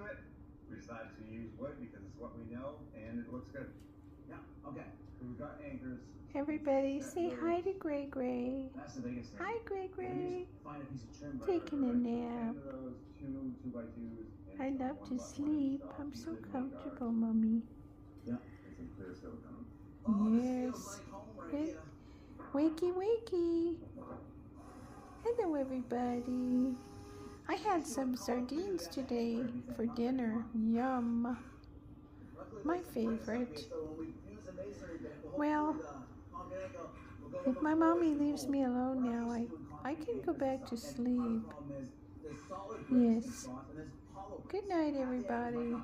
to it. We decided to use wood because it's what we know and it looks good. Yeah, okay. So we've got anchors. Everybody say hi to Gray Gray. That's the biggest thing. Hi, Gray Gray. Find a piece of trim. Taking a nap. Those two 2x2s. I love to sleep. I'm so comfortable, Mommy. Yeah, it's some clear silicone. Yes. Wakey, wakey. Hello, everybody. I had some sardines today for dinner. Yum. My favorite. Well, if my mommy leaves me alone now, I can go back to sleep. Yes. Good night, everybody.